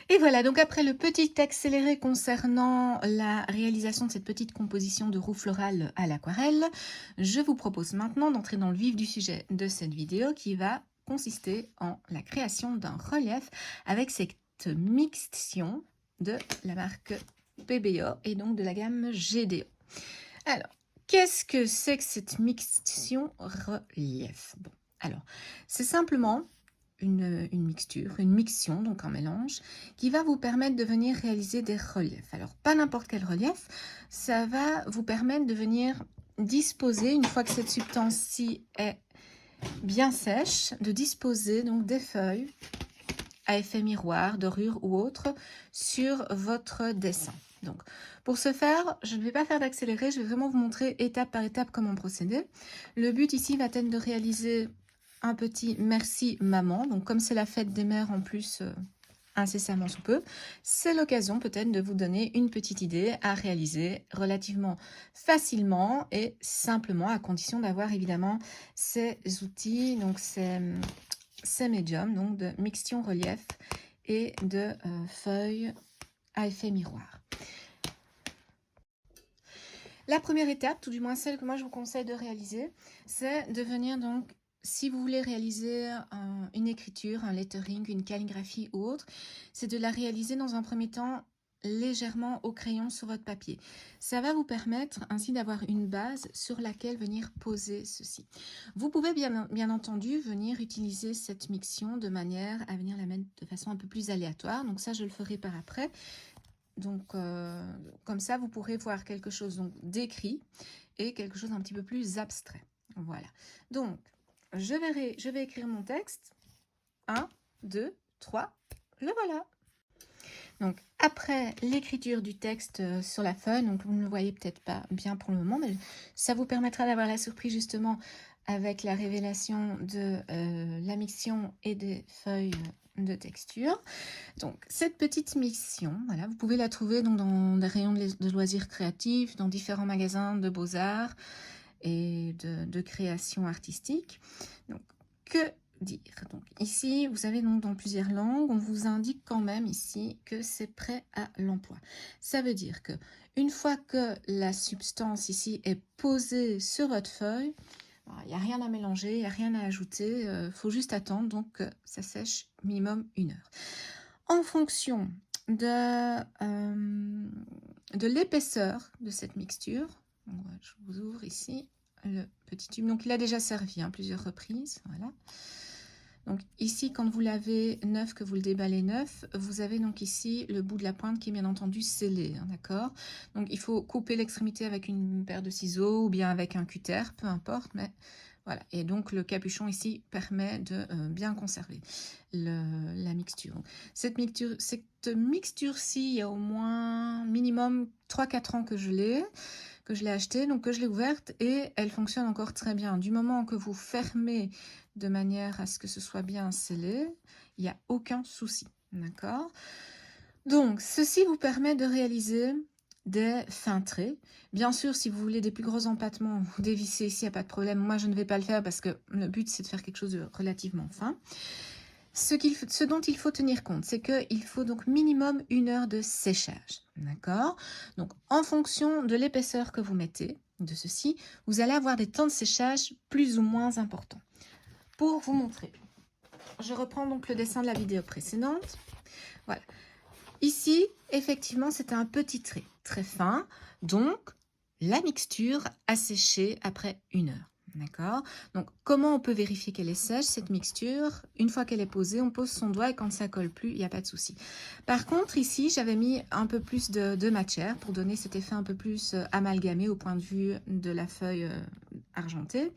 Et voilà, donc après le petit accéléré concernant la réalisation de cette petite composition de roue florale à l'aquarelle, je vous propose maintenant d'entrer dans le vif du sujet de cette vidéo qui va consister en la création d'un relief avec cette mixtion de la marque PBO et donc de la gamme GDO. Alors, qu'est-ce que c'est que cette mixtion relief? Bon, alors, c'est simplement une mixture, une mixion, donc un mélange, qui va vous permettre de venir réaliser des reliefs. Alors, pas n'importe quel relief, ça va vous permettre de venir disposer, une fois que cette substance-ci est bien sèche, de disposer donc des feuilles à effet miroir, dorure ou autre, sur votre dessin. Donc, pour ce faire, je ne vais pas faire d'accéléré, je vais vraiment vous montrer étape par étape comment procéder. Le but ici va être de réaliser un petit merci maman. Donc, comme c'est la fête des mères en plus, incessamment sous peu, c'est l'occasion peut-être de vous donner une petite idée à réaliser relativement facilement et simplement, à condition d'avoir évidemment ces outils, donc ces médiums, donc de mixtion relief et de feuilles à effet miroir. La première étape, tout du moins celle que moi je vous conseille de réaliser, c'est de venir donc, si vous voulez réaliser une écriture, un lettering, une calligraphie ou autre, c'est de la réaliser dans un premier temps légèrement au crayon sur votre papier. Ça va vous permettre ainsi d'avoir une base sur laquelle venir poser ceci. Vous pouvez bien entendu venir utiliser cette mixion de manière à venir la mettre de façon un peu plus aléatoire. Donc ça, je le ferai par après. Donc, comme ça, vous pourrez voir quelque chose d'écrit et quelque chose un petit peu plus abstrait. Voilà. Donc, je vais écrire mon texte. 1, 2, 3, le voilà. Donc, après l'écriture du texte sur la feuille, donc vous ne le voyez peut-être pas bien pour le moment, mais ça vous permettra d'avoir la surprise justement avec la révélation de la mixion et des feuilles de texture. Donc, cette petite mixion, voilà, vous pouvez la trouver donc, dans des rayons de loisirs créatifs, dans différents magasins de beaux-arts et de création artistique. Donc, que dire? Donc, ici, vous avez donc dans plusieurs langues, on vous indique quand même ici que c'est prêt à l'emploi. Ça veut dire que une fois que la substance ici est posée sur votre feuille, il n'y a rien à mélanger, il n'y a rien à ajouter, il faut juste attendre donc que ça sèche minimum 1 heure. En fonction de l'épaisseur de cette mixture, je vous ouvre ici le petit tube. Donc il a déjà servi plusieurs reprises, voilà. Donc ici, quand vous l'avez neuf, que vous le déballez neuf, vous avez donc ici le bout de la pointe qui est bien entendu scellé, d'accord? Donc il faut couper l'extrémité avec une paire de ciseaux ou bien avec un cutter, peu importe, mais voilà. Et donc le capuchon ici permet de bien conserver la mixture. Cette mixture-ci, il y a au moins minimum 3-4 ans que je l'ai achetée, donc que je l'ai ouverte et elle fonctionne encore très bien. Du moment que vous fermez de manière à ce que ce soit bien scellé, il n'y a aucun souci, d'accord? Donc, ceci vous permet de réaliser des fins traits. Bien sûr, si vous voulez des plus gros empattements, vous dévissez ici, il n'y a pas de problème. Moi, je ne vais pas le faire parce que le but, c'est de faire quelque chose de relativement fin. Ce dont il faut tenir compte, c'est qu'il faut donc minimum 1 heure de séchage, d'accord? Donc, en fonction de l'épaisseur que vous mettez de ceci, vous allez avoir des temps de séchage plus ou moins importants. Pour vous montrer, je reprends donc le dessin de la vidéo précédente. Voilà. Ici, effectivement, c'est un petit trait très fin, donc la mixture a séché après 1 heure. D'accord? Donc, comment on peut vérifier qu'elle est sèche, cette mixture? Une fois qu'elle est posée, on pose son doigt et quand ça colle plus, il n'y a pas de souci. Par contre, ici, j'avais mis un peu plus de matière pour donner cet effet un peu plus amalgamé au point de vue de la feuille argentée.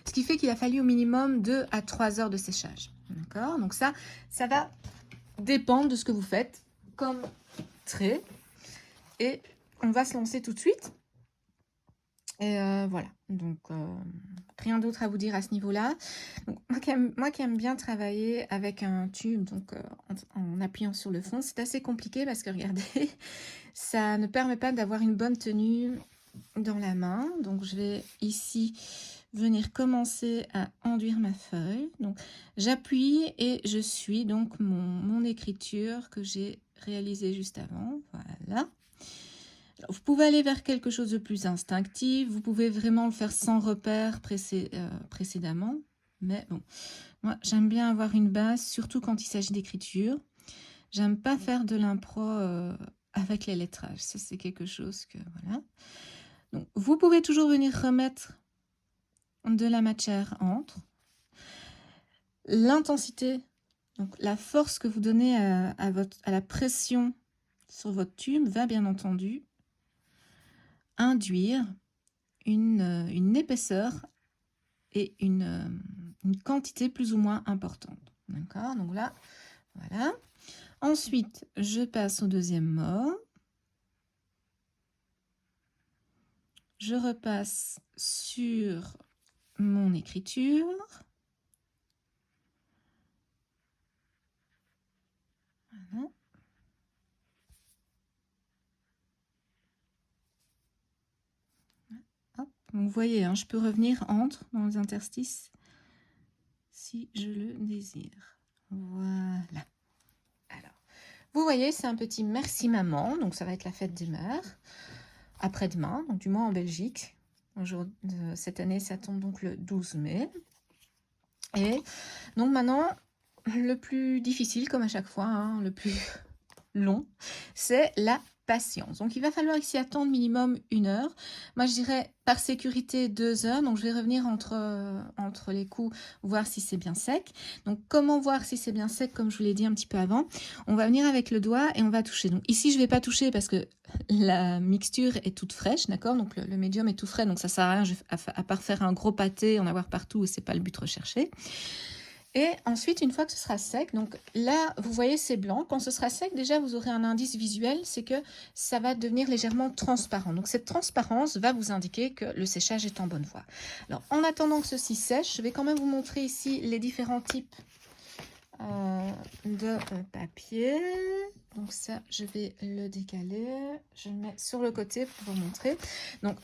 Ce qui fait qu'il a fallu au minimum 2 à 3 heures de séchage. D'accord? Donc ça va dépendre de ce que vous faites comme trait. Et on va se lancer tout de suite. Et voilà, donc rien d'autre à vous dire à ce niveau-là. Moi qui aime bien travailler avec un tube, donc en appuyant sur le fond, c'est assez compliqué parce que regardez, ça ne permet pas d'avoir une bonne tenue dans la main. Donc je vais ici venir commencer à enduire ma feuille. Donc j'appuie et je suis donc mon écriture que j'ai réalisée juste avant. Voilà. Vous pouvez aller vers quelque chose de plus instinctif, vous pouvez vraiment le faire sans repère précédemment, mais bon, moi j'aime bien avoir une base, surtout quand il s'agit d'écriture. J'aime pas faire de l'impro avec les lettrages, ça c'est quelque chose que, voilà. Donc, vous pouvez toujours venir remettre de la matière entre. L'intensité, donc la force que vous donnez à la pression sur votre tube va bien entendu induire une épaisseur et une quantité plus ou moins importante. D'accord? Donc là, voilà. Ensuite, je passe au deuxième mot. Je repasse sur mon écriture. Voilà. Hop. Vous voyez, hein, je peux revenir entre dans les interstices si je le désire. Voilà. Alors, vous voyez, c'est un petit merci maman, donc ça va être la fête des mères. Après-demain, donc du moins en Belgique. Cette année, ça tombe donc le 12 mai. Et donc maintenant, le plus difficile, comme à chaque fois, hein, le plus long, c'est la patience. Donc il va falloir ici attendre minimum 1 heure. Moi je dirais par sécurité 2 heures. Donc je vais revenir entre les coups, voir si c'est bien sec. Donc comment voir si c'est bien sec, comme je vous l'ai dit un petit peu avant? On va venir avec le doigt et on va toucher. Donc ici je ne vais pas toucher parce que la mixture est toute fraîche, d'accord? Donc le médium est tout frais, donc ça sert à rien à part faire un gros pâté, en avoir partout, et c'est pas le but recherché. Et ensuite, une fois que ce sera sec, donc là, vous voyez, c'est blanc. Quand ce sera sec, déjà, vous aurez un indice visuel, c'est que ça va devenir légèrement transparent. Donc, cette transparence va vous indiquer que le séchage est en bonne voie. Alors, en attendant que ceci sèche, je vais quand même vous montrer ici les différents types de papier. Donc ça, je vais le décaler. Je le mets sur le côté pour vous montrer. Donc,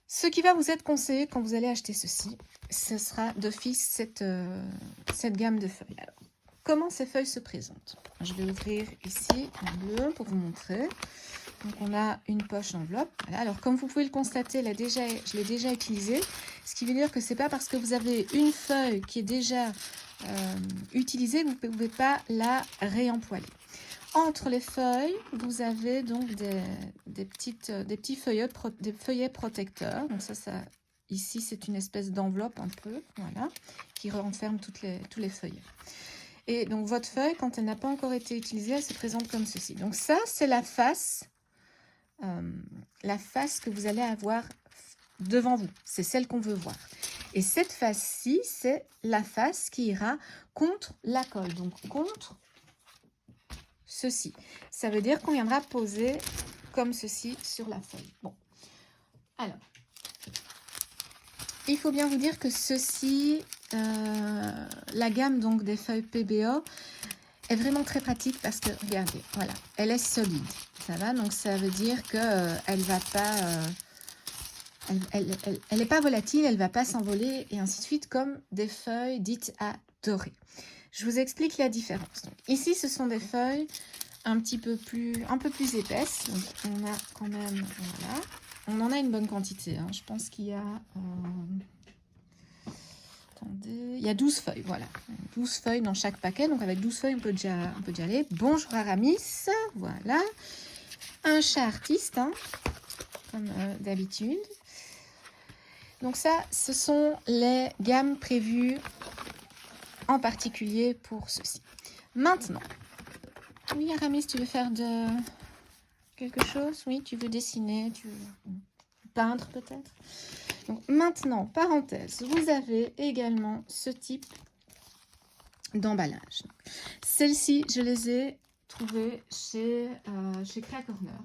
ce qui va vous être conseillé quand vous allez acheter ceci, ce sera d'office cette gamme de feuilles. Alors, comment ces feuilles se présentent? Je vais ouvrir ici en bleu pour vous montrer. Donc, on a une poche enveloppe. Voilà. Alors, comme vous pouvez le constater, je l'ai déjà utilisée. Ce qui veut dire que ce n'est pas parce que vous avez une feuille qui est déjà utilisée que vous ne pouvez pas la réempoiler. Entre les feuilles, vous avez donc des petits feuillets protecteurs. Donc ça ici, c'est une espèce d'enveloppe un peu, voilà, qui renferme tous les feuillets. Et donc votre feuille, quand elle n'a pas encore été utilisée, elle se présente comme ceci. Donc ça, c'est la face que vous allez avoir devant vous. C'est celle qu'on veut voir. Et cette face-ci, c'est la face qui ira contre la colle. Donc contre ceci. Ça veut dire qu'on viendra poser comme ceci sur la feuille. Bon. Alors, il faut bien vous dire que ceci, la gamme donc des feuilles PBO, est vraiment très pratique parce que, regardez, voilà, elle est solide. Ça va, donc ça veut dire qu'elle va pas... elle n'est pas volatile, elle ne va pas s'envoler et ainsi de suite comme des feuilles dites à dorer. Je vous explique la différence. Donc, ici, ce sont des feuilles un peu plus épaisses. Donc, on a quand même, voilà, on en a une bonne quantité. Hein. Je pense qu'il y a, attendez, il y a 12 feuilles, voilà. 12 feuilles dans chaque paquet. Donc, avec 12 feuilles, on peut déjà aller. Bonjour Aramis, voilà. Un chat artiste, hein, comme d'habitude. Donc ça, ce sont les gammes prévues en particulier pour ceci. Maintenant, oui Aramis, tu veux faire de quelque chose? Oui, tu veux dessiner, tu veux peindre peut-être? Donc maintenant, parenthèse, vous avez également ce type d'emballage. Celles-ci, je les ai trouvées chez Crea Corner.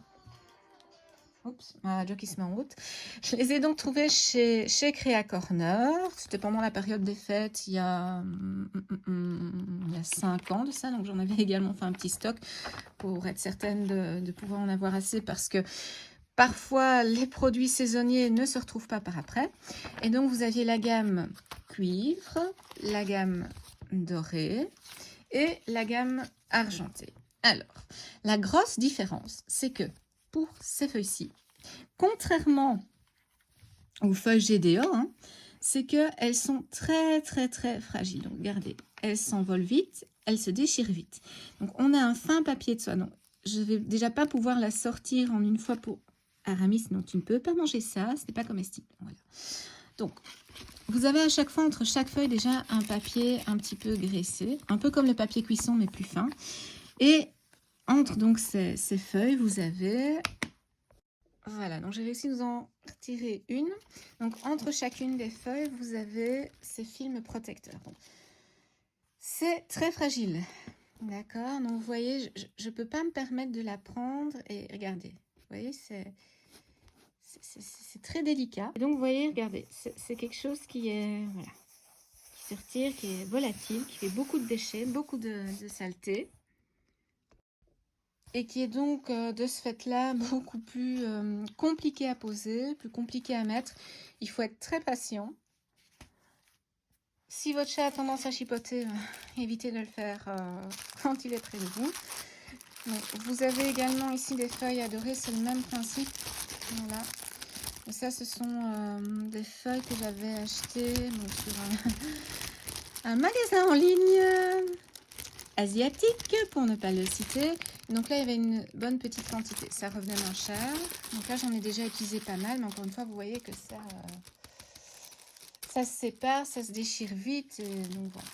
Oups, ma joke qui se met en route. Je les ai donc trouvées chez Crea Corner. C'était pendant la période des fêtes, il y a 5 ans de ça. Donc j'en avais également fait un petit stock pour être certaine de pouvoir en avoir assez parce que parfois les produits saisonniers ne se retrouvent pas par après. Et donc vous aviez la gamme cuivre, la gamme dorée et la gamme argentée. Alors, la grosse différence, c'est que pour ces feuilles-ci, contrairement aux feuilles GDO, hein, c'est qu'elles sont très fragiles. Donc regardez, elles s'envolent vite, elles se déchirent vite. Donc on a un fin papier de soie. Donc je ne vais déjà pas pouvoir la sortir en une fois pour Aramis. Non, tu ne peux pas manger ça, ce n'est pas comestible. Voilà. Donc vous avez à chaque fois entre chaque feuille déjà un papier un petit peu graissé, un peu comme le papier cuisson mais plus fin. Et entre donc ces feuilles, vous avez... Voilà, donc j'ai réussi à vous en retirer une. Donc entre chacune des feuilles, vous avez ces films protecteurs. C'est très fragile. D'accord, donc vous voyez, je ne peux pas me permettre de la prendre. Et regardez, vous voyez, c'est très délicat. Et donc vous voyez, regardez, c'est quelque chose qui est, voilà, qui se retire, qui est volatile, qui fait beaucoup de déchets, beaucoup de saleté. Et qui est donc de ce fait-là beaucoup plus compliqué à poser, plus compliqué à mettre. Il faut être très patient. Si votre chat a tendance à chipoter, évitez de le faire quand il est près de vous. Donc, vous avez également ici des feuilles à dorer, c'est le même principe. Voilà. Et ça, ce sont des feuilles que j'avais achetées sur un magasin en ligne asiatique, pour ne pas le citer. Donc là, il y avait une bonne petite quantité. Ça revenait moins cher. Donc là, j'en ai déjà utilisé pas mal. Mais encore une fois, vous voyez que ça se sépare, ça se déchire vite. Et donc voilà.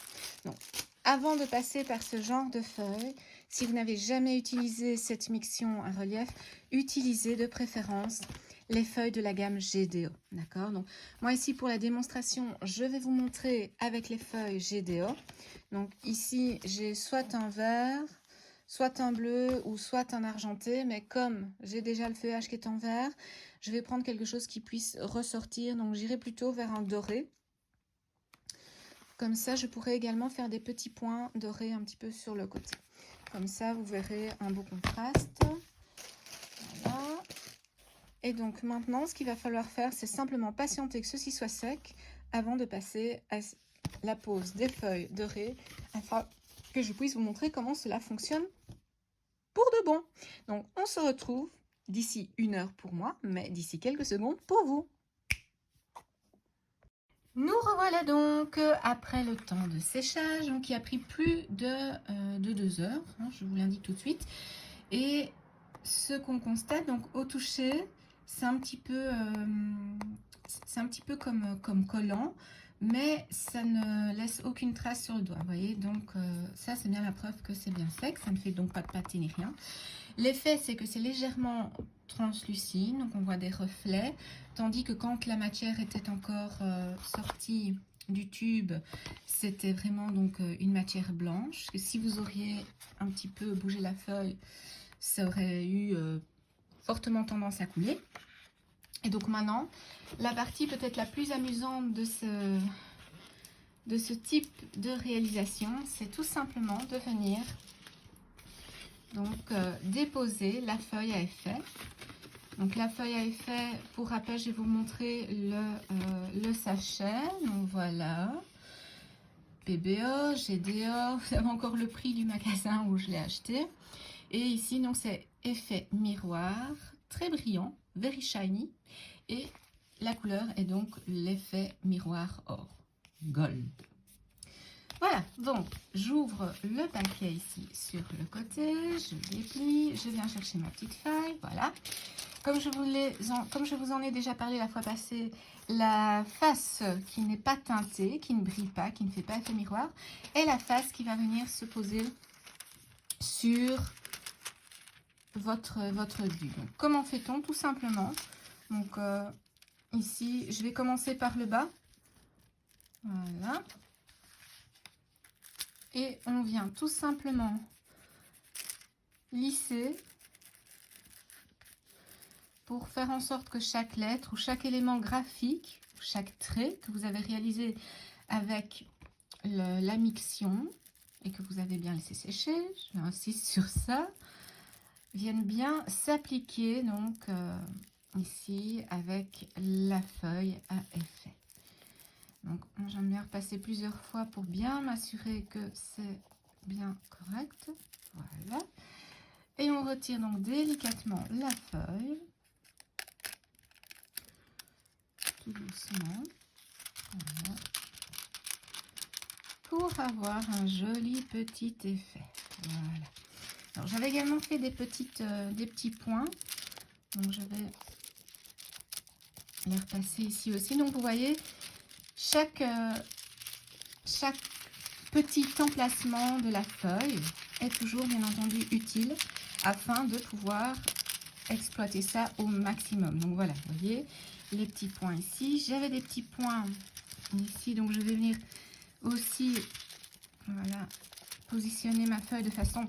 Donc, avant de passer par ce genre de feuilles, si vous n'avez jamais utilisé cette miction à relief, utilisez de préférence les feuilles de la gamme GDO. D'accord? Donc, moi ici, pour la démonstration, je vais vous montrer avec les feuilles GDO. Donc ici, j'ai soit un vert, soit un bleu ou soit un argenté. Mais comme j'ai déjà le feuillage qui est en vert, je vais prendre quelque chose qui puisse ressortir. Donc j'irai plutôt vers un doré. Comme ça, je pourrais également faire des petits points dorés un petit peu sur le côté. Comme ça, vous verrez un beau contraste. Voilà. Et donc maintenant, ce qu'il va falloir faire, c'est simplement patienter que ceci soit sec avant de passer à la pose des feuilles dorées afin que je puisse vous montrer comment cela fonctionne pour de bon. Donc on se retrouve d'ici 1 heure pour moi, mais d'ici quelques secondes pour vous. Nous revoilà donc après le temps de séchage, donc qui a pris plus de 2 heures, hein, je vous l'indique tout de suite. Et ce qu'on constate, donc au toucher, c'est un petit peu comme collant, mais ça ne laisse aucune trace sur le doigt. Vous voyez, donc ça c'est bien la preuve que c'est bien sec, ça ne fait donc pas de pâté ni rien. L'effet, c'est que c'est légèrement translucide, donc on voit des reflets, tandis que quand la matière était encore sortie du tube, c'était vraiment donc une matière blanche. Et si vous auriez un petit peu bougé la feuille, ça aurait eu fortement tendance à couler. Et donc maintenant, la partie peut-être la plus amusante de ce type de réalisation, c'est tout simplement de venir donc déposer la feuille à effet. Donc la feuille à effet, pour rappel, je vais vous montrer le sachet. Donc voilà, PBO, GDO, vous avez encore le prix du magasin où je l'ai acheté. Et ici, donc c'est effet miroir, très brillant, very shiny. Et la couleur est donc l'effet miroir or, gold. Voilà, donc j'ouvre le paquet ici sur le côté, je déplie, je viens chercher ma petite feuille, voilà. Comme je vous en ai déjà parlé la fois passée, la face qui n'est pas teintée, qui ne brille pas, qui ne fait pas effet miroir, est la face qui va venir se poser sur votre vue. Donc, comment fait-on? Tout simplement, donc ici, je vais commencer par le bas, voilà. Et on vient tout simplement lisser pour faire en sorte que chaque lettre ou chaque élément graphique, chaque trait que vous avez réalisé avec la miction et que vous avez bien laissé sécher, j'insiste sur ça, vienne bien s'appliquer donc ici avec la feuille à effet. Donc j'aime bien repasser plusieurs fois pour bien m'assurer que c'est bien correct. Voilà. Et on retire donc délicatement la feuille. Tout doucement. Voilà. Pour avoir un joli petit effet. Voilà. Alors j'avais également fait des petits points. Donc je vais les repasser ici aussi. Donc vous voyez, chaque petit emplacement de la feuille est toujours bien entendu utile afin de pouvoir exploiter ça au maximum. Donc voilà, vous voyez les petits points ici. J'avais des petits points ici, donc je vais venir aussi voilà, positionner ma feuille de façon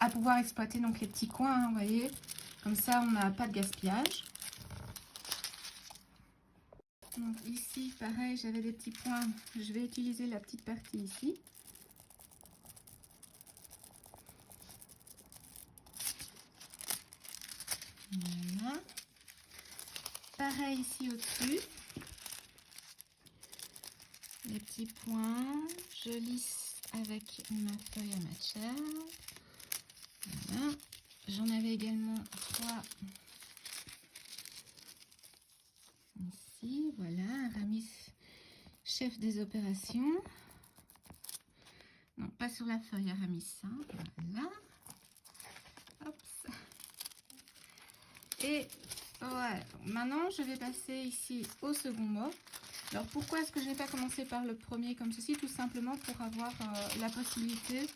à pouvoir exploiter donc les petits coins, hein, vous voyez, comme ça on n'a pas de gaspillage. Donc ici pareil, j'avais des petits points, je vais utiliser la petite partie ici. Voilà. Pareil ici au-dessus. Les petits points, je lisse avec ma feuille à matcha. Voilà. J'en avais également 3 ici. Voilà, Aramis, chef des opérations. Non, pas sur la feuille, Aramis. Hein. Voilà. Hop. Et ouais, maintenant je vais passer ici au second mot. Alors pourquoi est-ce que je n'ai pas commencé par le premier comme ceci? Tout simplement pour avoir la possibilité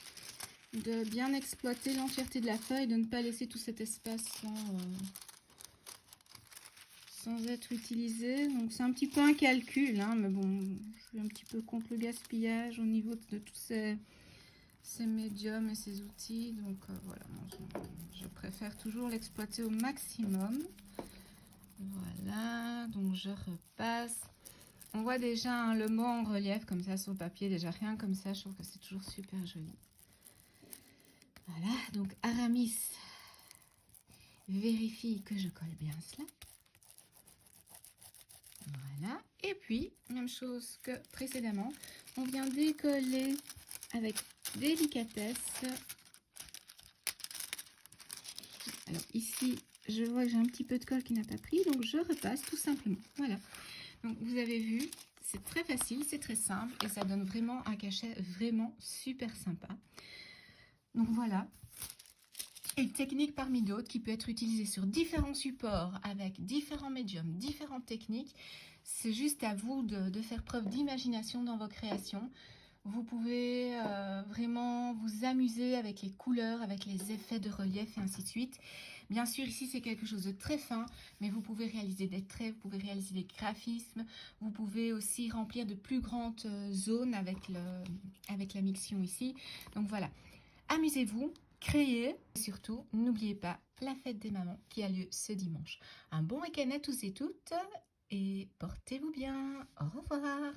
de bien exploiter l'entièreté de la feuille, de ne pas laisser tout cet espace sans être utilisé. Donc c'est un petit peu un calcul, hein, mais bon, je suis un petit peu contre le gaspillage au niveau de tous ces médiums et ces outils. Donc voilà, je préfère toujours l'exploiter au maximum. Voilà, donc je repasse. On voit déjà hein, le mot en relief comme ça sur le papier, déjà rien comme ça, je trouve que c'est toujours super joli. Voilà, donc Aramis vérifie que je colle bien cela. Voilà, et puis, même chose que précédemment, on vient décoller avec délicatesse. Alors ici, je vois que j'ai un petit peu de colle qui n'a pas pris, donc je repasse tout simplement. Voilà. Donc vous avez vu, c'est très facile, c'est très simple et ça donne vraiment un cachet vraiment super sympa. Donc voilà, une technique parmi d'autres qui peut être utilisée sur différents supports avec différents médiums, différentes techniques. C'est juste à vous de faire preuve d'imagination dans vos créations. Vous pouvez vraiment vous amuser avec les couleurs, avec les effets de relief et ainsi de suite. Bien sûr, ici, c'est quelque chose de très fin, mais vous pouvez réaliser des traits, vous pouvez réaliser des graphismes. Vous pouvez aussi remplir de plus grandes zones avec la miction ici. Donc voilà, amusez-vous, créez. Et surtout, n'oubliez pas la fête des mamans qui a lieu ce dimanche. Un bon week-end à tous et toutes et portez-vous bien. Au revoir.